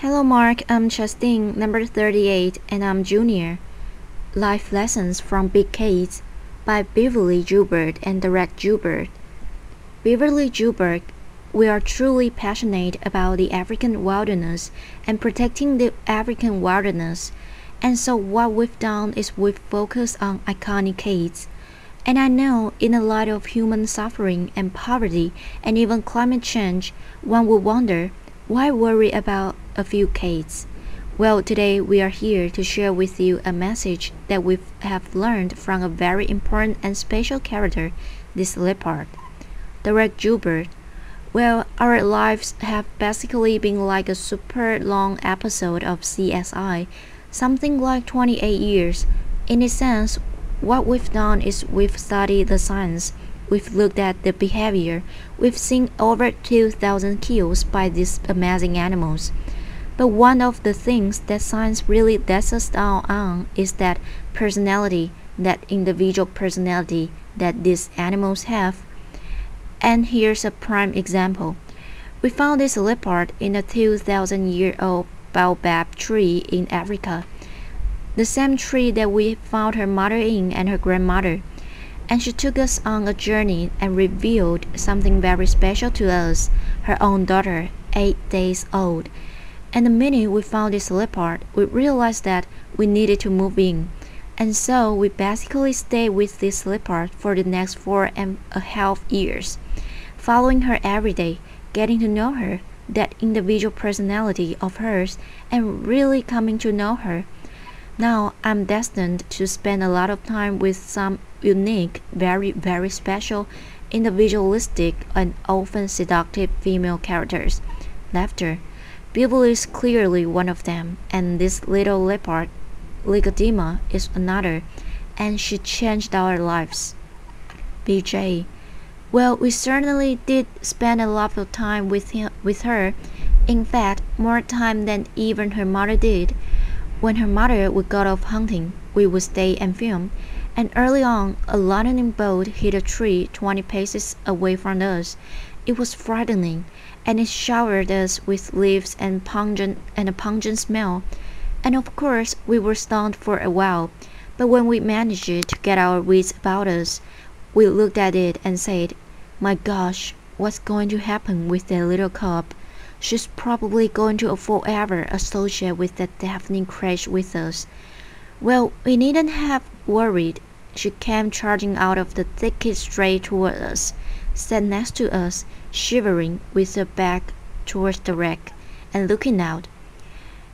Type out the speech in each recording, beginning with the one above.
Hello Mark, I'm Chastine, number 38, and I'm Junior. Life Lessons from Big Cats by Beverly Joubert and Dereck Joubert. Beverly Joubert, we are truly passionate about the African wilderness and protecting the African wilderness. And so what we've done is we've focused on iconic cats. And I know in a light of human suffering and poverty and even climate change, one would wonder, why worry about a few cats? Well, today we are here to share with you a message that we have learned from a very important and special character, this leopard, Dereck Joubert. Well, our lives have basically been like a super long episode of CSI, something like 28 years. In a sense, what we've done is we've studied the science, we've looked at the behavior, we've seen over 2,000 kills by these amazing animals. But one of the things that science really lets us down on is that personality, that individual personality that these animals have. And here's a prime example. We found this leopard in a 2,000-year-old baobab tree in Africa, the same tree that we found her mother in and her grandmother. And she took us on a journey and revealed something very special to us, her own daughter, 8 days old. And the minute we found this leopard, we realized that we needed to move in. And so we basically stayed with this leopard for the next 4.5 years, following her every day, getting to know her, that individual personality of hers, and really coming to know her. Now I'm destined to spend a lot of time with some unique, very special, individualistic, and often seductive female characters. Laughter. Beverly is clearly one of them, and this little leopard, Ligodima, is another, and she changed our lives. BJ. Well, we certainly did spend a lot of time with her. In fact, more time than even her mother did. When her mother would go off hunting, we would stay and film. And early on, a lightning bolt hit a tree 20 paces away from us. It was frightening, and it showered us with leaves and a pungent smell. And of course, we were stunned for a while. But when we managed to get our wits about us, we looked at it and said, "My gosh, what's going to happen with that little cub? She's probably going to forever associate with that deafening crash with us." Well, we needn't have worried. She came charging out of the thicket straight toward us, sat next to us, shivering with her back towards the wreck, and looking out.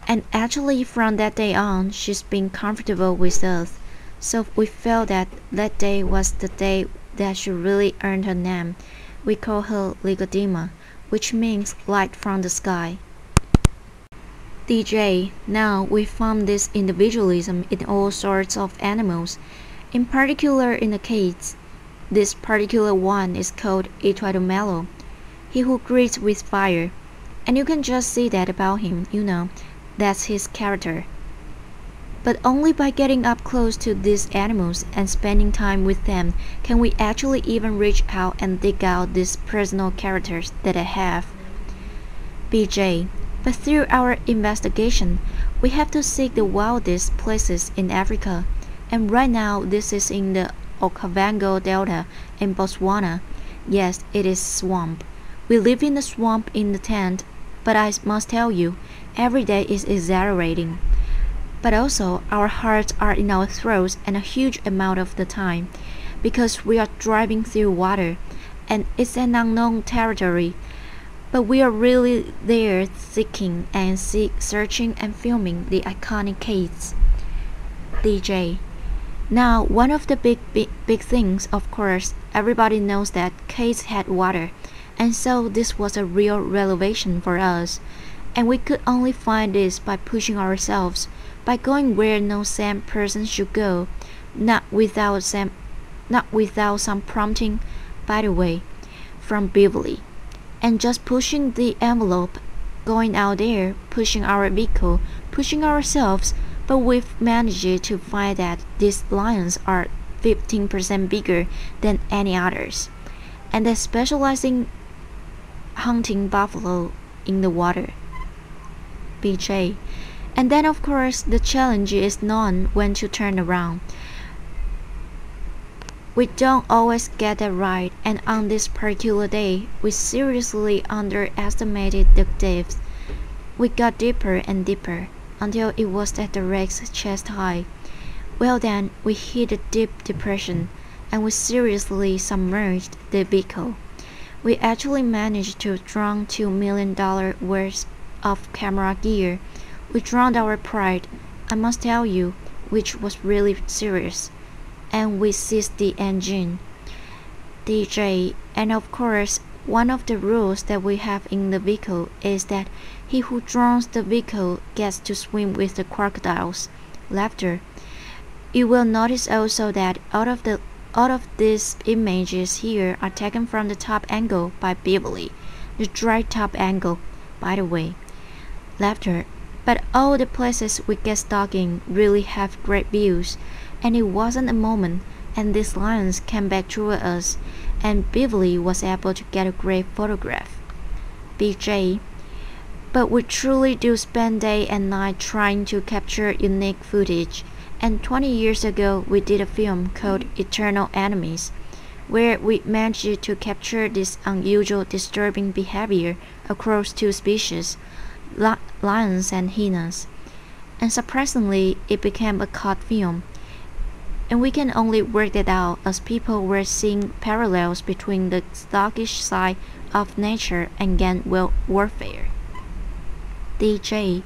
And actually from that day on, she's been comfortable with us. So we felt that that day was the day that she really earned her name. We call her Ligodima, which means light from the sky. DJ, now we found this individualism in all sorts of animals, in particular in the cats. This particular one is called Ituadomelo, he who greets with fire. And you can just see that about him, that's his character. But only by getting up close to these animals and spending time with them can we actually even reach out and dig out these personal characters that I have. BJ, but through our investigation, we have to seek the wildest places in Africa, and right now this is in the Okavango Delta in Botswana. Yes, it is swamp. We live in the swamp in the tent, but I must tell you, every day is exhilarating. But also, our hearts are in our throats and a huge amount of the time, because we are driving through water, and it's an unknown territory. But we are really there seeking and searching and filming the iconic cats. DJ. Now, one of the big things, of course, everybody knows that cats had water, and so this was a real revelation for us. And we could only find this by pushing ourselves, by going where no sane person should go, not without some prompting, by the way, from Beverly. And just pushing the envelope, going out there, pushing our vehicle, pushing ourselves, but we've managed to find that these lions are 15% bigger than any others, and they specialize in hunting buffalo in the water. BJ. And then of course the challenge is knowing when to turn around. We don't always get that right, and on this particular day, we seriously underestimated the depth. We got deeper and deeper, until it was at Dereck's chest high. Well then, we hit a deep depression, and we seriously submerged the vehicle. We actually managed to drown $2 million worth of camera gear. We drowned our pride, I must tell you, which was really serious. And we seized the engine. DJ, and of course, one of the rules that we have in the vehicle is that he who drowns the vehicle gets to swim with the crocodiles. Laughter. You will notice also that all of these images here are taken from the top angle by Beverly, the dry top angle, by the way. Laughter. But all the places we get stuck in really have great views, and it wasn't a moment, and these lions came back toward us, and Beverly was able to get a great photograph. BJ. But we truly do spend day and night trying to capture unique footage, and 20 years ago we did a film called Eternal Enemies, where we managed to capture this unusual disturbing behavior across two species, lions and hyenas. And surprisingly, it became a cult film. And we can only work that out as people were seeing parallels between the sluggish side of nature and gang warfare. DJ.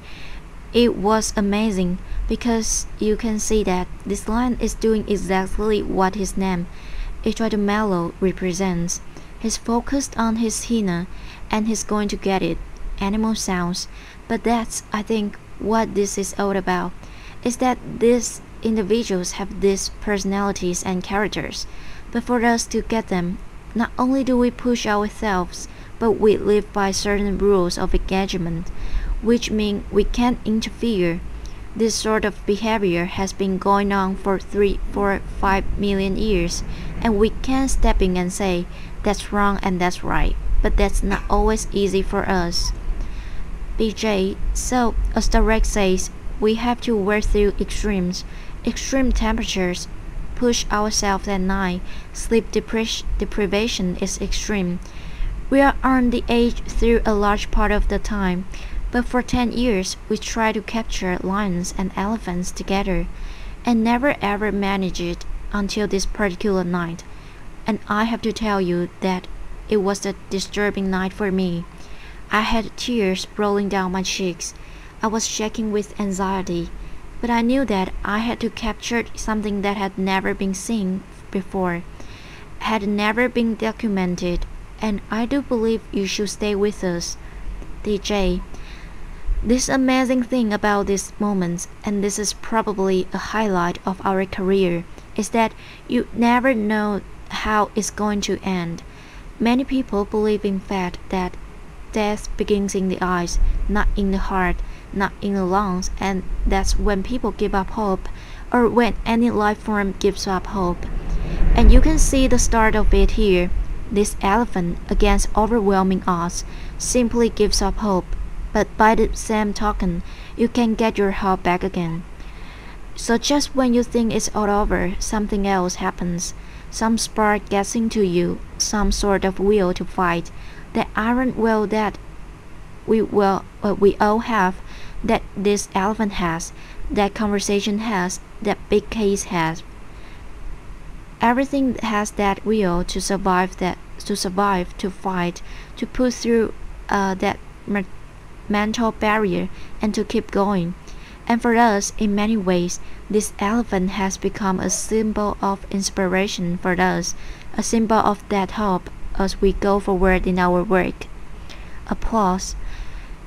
It was amazing because you can see that this lion is doing exactly what his name, Echadamelo, represents. He's focused on his hyena and he's going to get it. Animal sounds. But that's, I think, what this is all about, is that these individuals have these personalities and characters, but for us to get them, not only do we push ourselves, but we live by certain rules of engagement, which mean we can't interfere. This sort of behavior has been going on for 3, 4, 5 million years, and we can't step in and say, that's wrong and that's right, but that's not always easy for us. BJ, so as Dereck says, we have to work through extremes, extreme temperatures, push ourselves at night, sleep deprivation is extreme. We are on the edge through a large part of the time, but for 10 years we try to capture lions and elephants together, and never ever manage it until this particular night. And I have to tell you that it was a disturbing night for me. I had tears rolling down my cheeks. I was shaking with anxiety, but I knew that I had to capture something that had never been seen before, had never been documented, and I do believe you should stay with us. DJ. This amazing thing about these moments, and this is probably a highlight of our career, is that you never know how it's going to end. Many people believe in fact that death begins in the eyes, not in the heart, not in the lungs, and that's when people give up hope, or when any life form gives up hope. And you can see the start of it here. This elephant, against overwhelming odds, simply gives up hope, but by the same token, you can get your hope back again. So just when you think it's all over, something else happens. Some spark gets into you, some sort of will to fight. The iron will that we all have, that this elephant has, that conversation has, that big case has. Everything has that will to survive, to fight, to push through that mental barrier, and to keep going. And for us, in many ways, this elephant has become a symbol of inspiration for us, a symbol of that hope as we go forward in our work. Applause.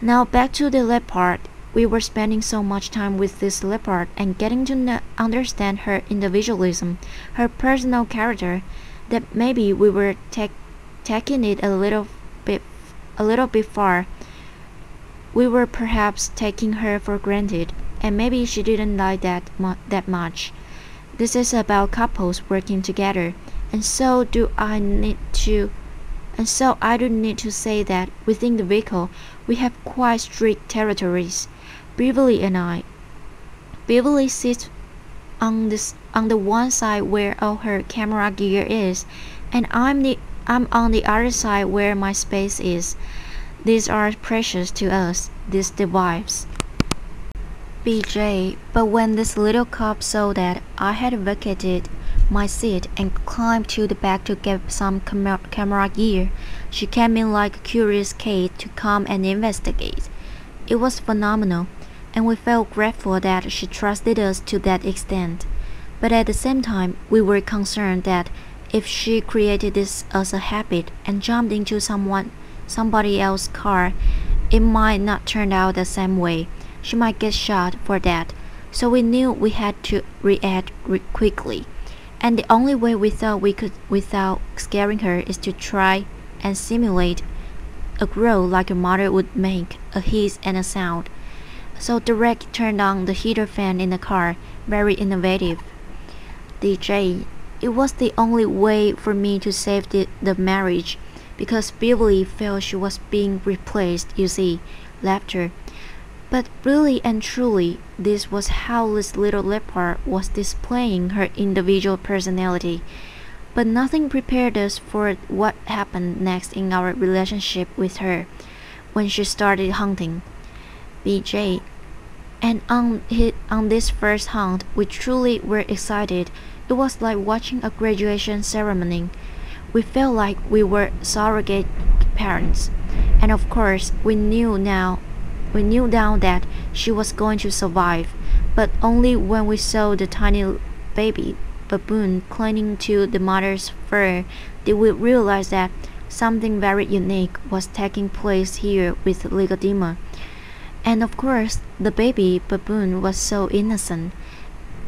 Now back to the leopard. We were spending so much time with this leopard and getting to understand her individualism, her personal character, that maybe we were taking it a little bit far. We were perhaps taking her for granted, and maybe she didn't like that much. This is about couples working together, and so do I need to And so I don't need to say that within the vehicle we have quite strict territories. Beverly and I. Beverly sits on the one side where all her camera gear is, and I'm on the other side where my space is. These are precious to us, these devices. BJ, but when this little cop saw that I had vacated my seat and climbed to the back to get some camera gear, she came in like a curious cat to come and investigate. It was phenomenal, and we felt grateful that she trusted us to that extent. But at the same time, we were concerned that if she created this as a habit and jumped into somebody else's car, it might not turn out the same way. She might get shot for that. So we knew we had to react quickly. And the only way we thought we could without scaring her is to try and simulate a growl like a mother would make, a hiss and a sound. So Dereck turned on the heater fan in the car, very innovative. DJ, it was the only way for me to save the marriage, because Beverly felt she was being replaced, you see. Laughter. But really and truly, this was how this little leopard was displaying her individual personality. But nothing prepared us for what happened next in our relationship with her when she started hunting. BJ. And on this first hunt, we truly were excited. It was like watching a graduation ceremony. We felt like we were surrogate parents. And of course, we knew now that she was going to survive, but only when we saw the tiny baby baboon clinging to the mother's fur did we realize that something very unique was taking place here with Ligodima. And of course, the baby baboon was so innocent.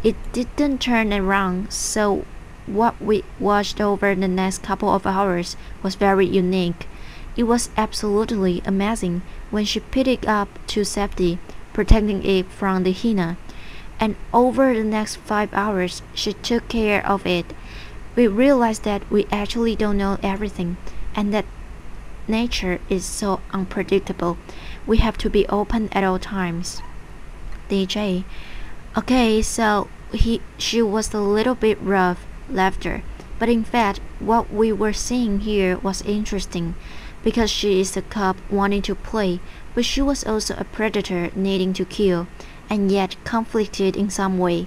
It didn't turn around, so what we watched over the next couple of hours was very unique. It was absolutely amazing when she picked it up to safety, protecting it from the hyena. And over the next 5 hours, she took care of it. We realized that we actually don't know everything, and that nature is so unpredictable. We have to be open at all times. DJ. Okay, so she was a little bit rough. Laughter. But in fact, what we were seeing here was interesting, because she is a cub wanting to play, but she was also a predator needing to kill, and yet conflicted in some way,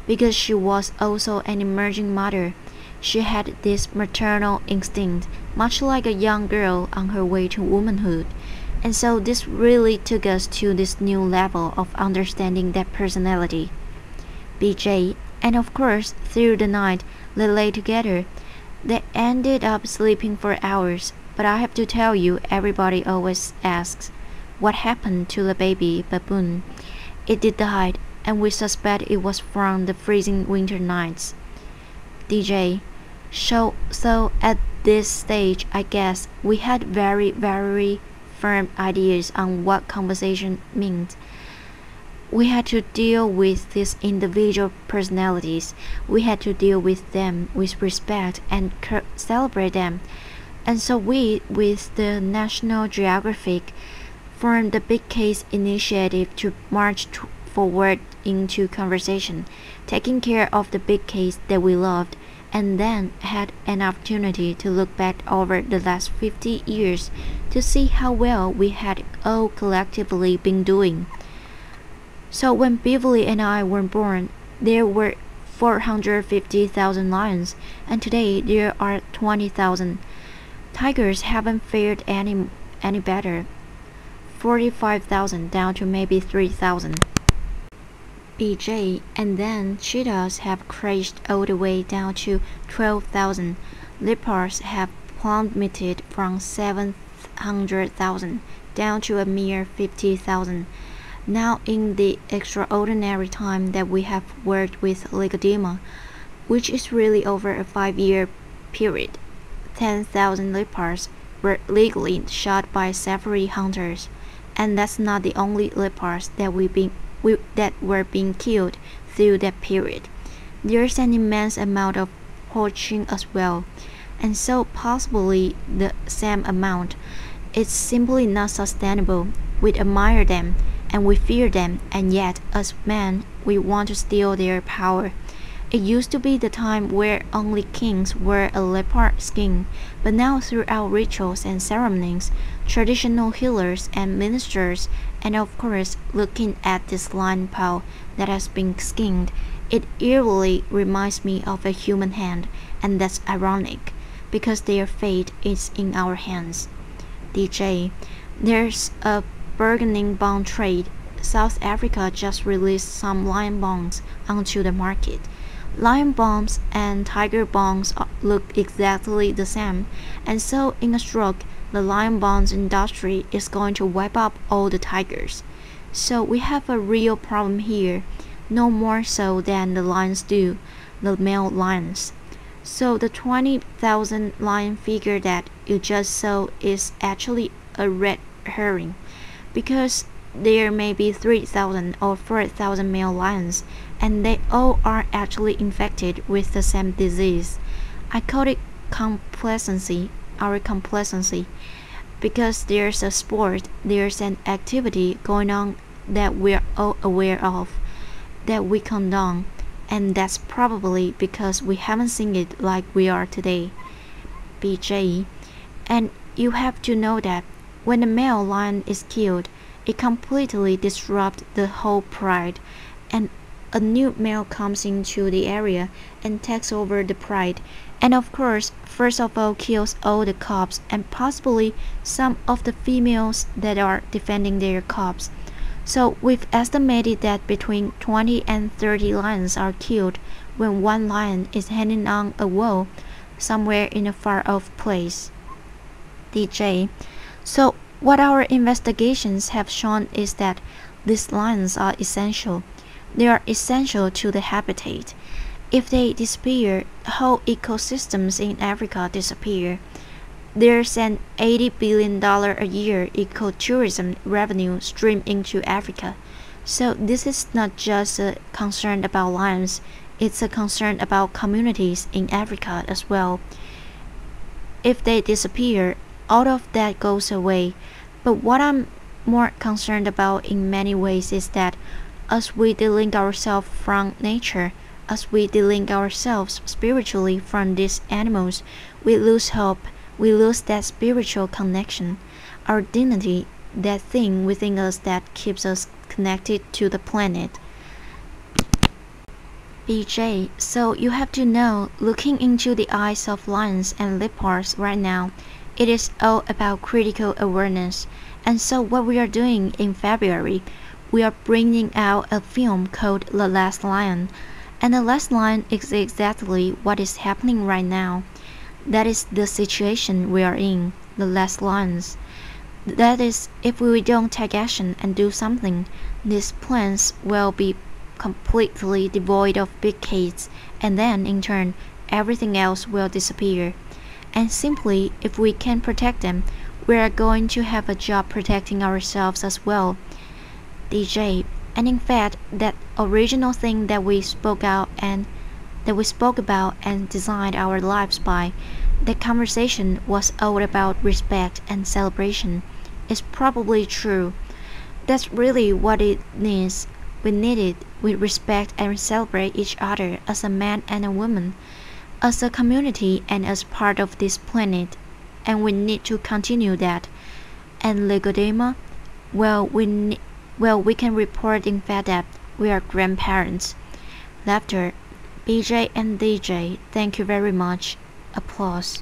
because she was also an emerging mother. She had this maternal instinct, much like a young girl on her way to womanhood. And so this really took us to this new level of understanding that personality. BJ, and of course, through the night, they lay together. They ended up sleeping for hours, but I have to tell you, everybody always asks, what happened to the baby baboon? It did die, and we suspect it was from the freezing winter nights. DJ. So at this stage, I guess, we had very, very firm ideas on what conversation meant. We had to deal with these individual personalities. We had to deal with them with respect and celebrate them. And so we, with the National Geographic, formed the Big Case Initiative to march forward into conversation, taking care of the big case that we loved, and then had an opportunity to look back over the last 50 years to see how well we had all collectively been doing. So when Beverly and I were born, there were 450,000 lions, and today there are 20,000. Tigers haven't fared any better. 45,000 down to maybe 3,000. BJ, and then cheetahs have crashed all the way down to 12,000. Leopards have plummeted from 700,000 down to a mere 50,000. Now, in the extraordinary time that we have worked with Ligodima, which is really over a 5-year period, 10,000 leopards were legally shot by safari hunters, and that's not the only leopards that were being killed through that period. There's an immense amount of poaching as well. and so possibly the same amount. It's simply not sustainable. We admire them and we fear them, and yet, as men, we want to steal their power. It used to be the time where only kings wear a leopard skin, but now throughout rituals and ceremonies, traditional healers and ministers, and of course, looking at this lion paw that has been skinned, it eerily reminds me of a human hand, and that's ironic, because their fate is in our hands. DJ, there's a bargaining bond trade. South Africa just released some lion bonds onto the market. Lion bonds and tiger bonds look exactly the same, and so in a stroke, the lion bonds industry is going to wipe up all the tigers. So we have a real problem here, no more so than the lions do, the male lions. So the 20,000 lion figure that you just saw is actually a red herring, because there may be 3,000 or 4,000 male lions, and they all are actually infected with the same disease. I call it complacency, our complacency, because there's a sport, there's an activity going on that we're all aware of, that we condone, and that's probably because we haven't seen it like we are today. BJ, and you have to know that when a male lion is killed, it completely disrupts the whole pride, and a new male comes into the area and takes over the pride, and of course, first of all kills all the cubs and possibly some of the females that are defending their cubs. So we've estimated that between 20 and 30 lions are killed when one lion is hanging on a wall somewhere in a far-off place. DJ, so what our investigations have shown is that these lions are essential. They are essential to the habitat. If they disappear, whole ecosystems in Africa disappear. There's an $80 billion a year ecotourism revenue stream into Africa. So this is not just a concern about lions, it's a concern about communities in Africa as well. If they disappear, all of that goes away. But what I'm more concerned about in many ways is that as we delink ourselves from nature, as we delink ourselves spiritually from these animals, we lose hope, we lose that spiritual connection, our dignity, that thing within us that keeps us connected to the planet. BJ, so you have to know, looking into the eyes of lions and leopards right now, it is all about critical awareness. And so what we are doing in February, we are bringing out a film called The Last Lion. And The Last Lion is exactly what is happening right now. That is the situation we are in, the last lions. That is, if we don't take action and do something, these plants will be completely devoid of big kids, and then in turn, everything else will disappear. And simply, if we can protect them, we are going to have a job protecting ourselves as well. DJ, and in fact, that original thing that we spoke about and designed our lives by, that conversation was all about respect and celebration, is probably true. That's really what it needs. We need it. We respect and celebrate each other as a man and a woman, as a community and as part of this planet, and we need to continue that. And Legodema, we can report in fact that we are grandparents. Laughter. BJ and DJ, thank you very much. Applause.